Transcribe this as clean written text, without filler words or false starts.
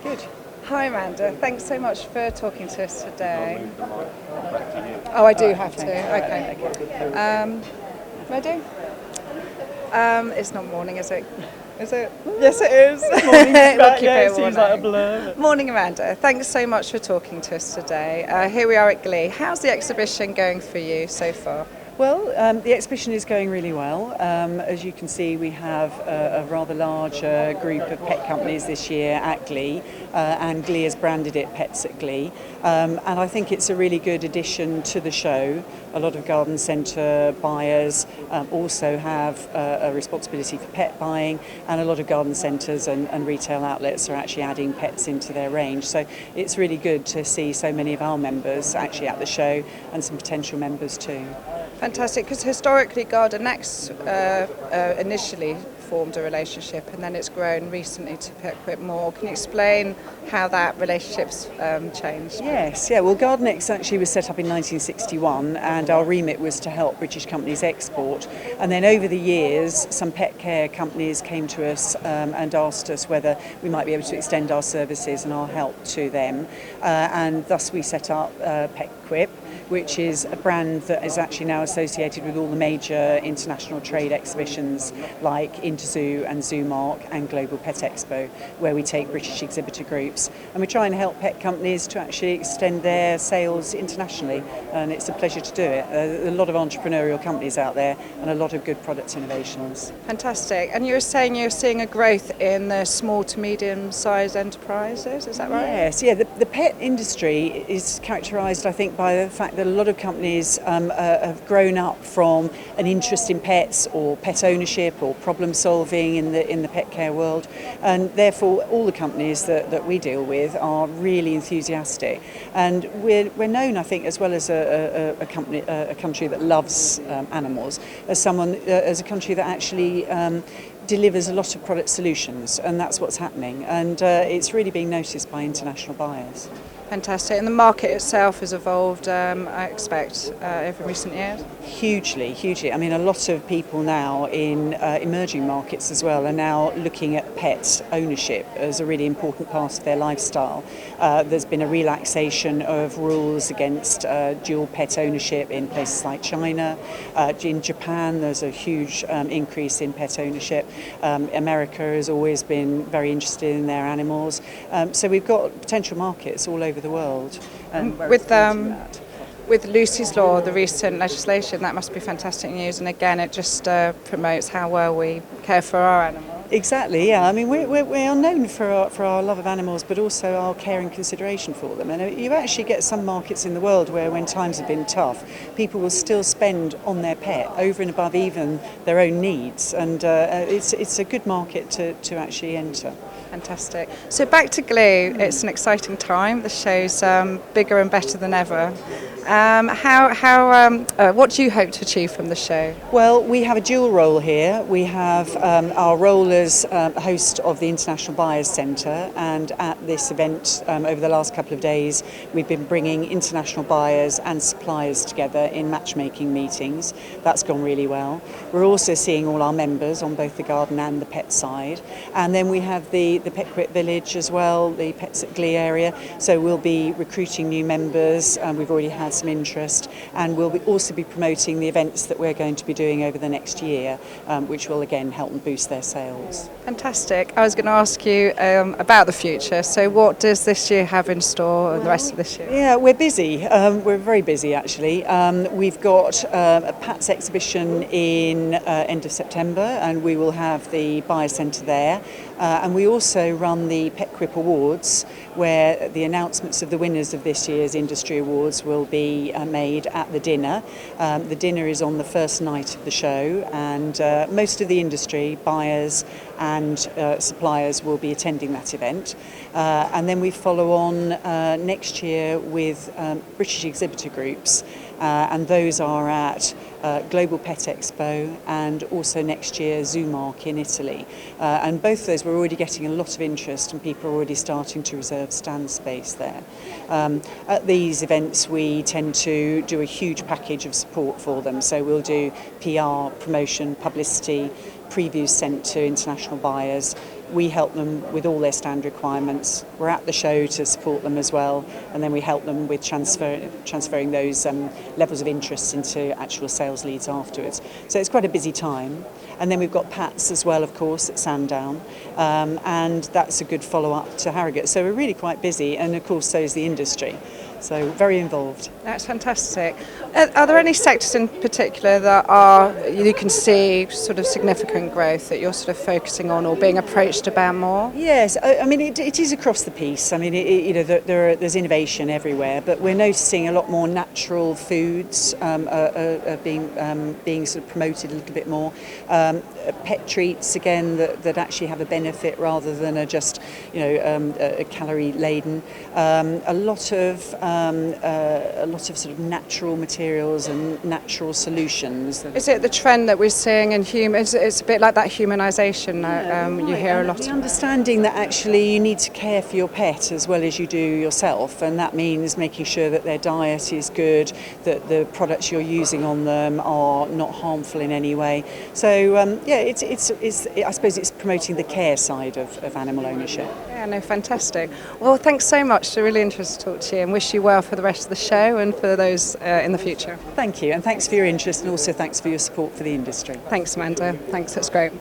Good. Hi Amanda, thanks so much for talking to us today. Oh, I do have to. Okay. Ready? It's not morning, is it? Is it? Yes, it is. We'll keep it seems like a blur. Morning, Amanda. Thanks so much for talking to us today. Here we are at Glee. How's the exhibition going for you so far? Well, the exhibition is going really well. As you can see, we have a rather large group of pet companies this year at Glee, and Glee has branded it Pets at Glee. And I think it's a really good addition to the show. A lot of garden centre buyers also have a responsibility for pet buying, and a lot of garden centres and retail outlets are actually adding pets into their range. So it's really good to see so many of our members actually at the show, and some potential members too. Fantastic, because historically Garden X initially formed a relationship and then it's grown recently to Pet more. Can you explain how that relationship's changed? Yes, yeah. Well, Gardenex actually was set up in 1961, and our remit was to help British companies export. And then over the years, some pet care companies came to us and asked us whether we might be able to extend our services and our help to them. And thus we set up PetQuip, which is a brand that is actually now associated with all the major international trade exhibitions like Interzoo and Zoomark and Global Pet Expo, where we take British exhibitor groups. And we try and help pet companies to actually extend their sales internationally, and it's a pleasure to do it. There are a lot of entrepreneurial companies out there and a lot of good product innovations. Fantastic. And you were saying you're seeing a growth in the small to medium-sized enterprises, is that right? Yes, yeah. The pet industry is characterised, I think, by the fact that a lot of companies have grown up from an interest in pets or pet ownership or problem solving in the pet care world, and therefore all the companies that we deal with are really enthusiastic, and we're known, I think, as well as a country that loves animals, as a country that actually delivers a lot of product solutions, and that's what's happening, and it's really being noticed by international buyers. Fantastic. And the market itself has evolved, I expect, over recent years? Hugely, hugely. I mean, a lot of people now in emerging markets as well are now looking at pet ownership as a really important part of their lifestyle. There's been a relaxation of rules against dual pet ownership in places like China. In Japan, there's a huge increase in pet ownership. America has always been very interested in their animals. So we've got potential markets all over the world. With Lucy's Law, the recent legislation, that must be fantastic news, and again it just promotes how well we care for our animals. Exactly, yeah. I mean, we are known for our love of animals, but also our care and consideration for them. And you actually get some markets in the world where, when times have been tough, people will still spend on their pet over and above even their own needs, and it's a good market to actually enter. Fantastic. So back to Glee, it's an exciting time. The show's bigger and better than ever. What do you hope to achieve from the show? Well, we have a dual role here. We have our role as host of the International Buyers Centre, and at this event over the last couple of days we've been bringing international buyers and suppliers together in matchmaking meetings. That's gone really well. We're also seeing all our members on both the garden and the pet side, and then we have the PetQuip Village as well, the Pets at Glee area, so we'll be recruiting new members. We've already had some interest, and we'll also be promoting the events that we're going to be doing over the next year, which will again help them boost their sales. Fantastic. I was going to ask you about the future. So what does this year have in store and the rest of this year? Yeah, we're busy. We're very busy actually. We've got a Pat's exhibition in end of September, and we will have the Buyer Centre there. And we also run the PetQuip Awards, where the announcements of the winners of this year's industry awards will be made at the dinner. The dinner is on the first night of the show, and most of the industry, buyers and suppliers, will be attending that event. And then we follow on next year with British exhibitor groups, and those are at Global Pet Expo and also next year Zoomark in Italy. And both of those, we're already getting a lot of interest, and people are already starting to reserve stand space there. At these events we tend to do a huge package of support for them, so we'll do PR, promotion, publicity, previews sent to international buyers, we help them with all their stand requirements. We're at the show to support them as well, and then we help them with transferring those levels of interest into actual sales leads afterwards. So it's quite a busy time. And then we've got Pat's as well, of course, at Sandown, and that's a good follow-up to Harrogate. So we're really quite busy, and of course so is the industry. So very involved. That's fantastic. Are there any sectors in particular that you can see sort of significant growth that you're sort of focusing on or being approached about more? Yes, I mean it is across the piece. I mean there's innovation everywhere, but we're noticing a lot more natural foods are being sort of promoted a little bit more. Pet treats again that actually have a benefit rather than are just a calorie laden. A lot of sort of natural materials and natural solutions. Is it the trend that we're seeing in humans? It's a bit like that humanisation. You hear a lot. The understanding that actually you need to care for your pet as well as you do yourself, and that means making sure that their diet is good, that the products you're using on them are not harmful in any way. So I suppose it's promoting the care side of animal ownership. Yeah, no, fantastic. Well, thanks so much. It's really interesting to talk to you, and wish you well for the rest of the show and for those in the future. Thank you, and thanks for your interest, and also thanks for your support for the industry. Thanks, Amanda. Thanks, that's great.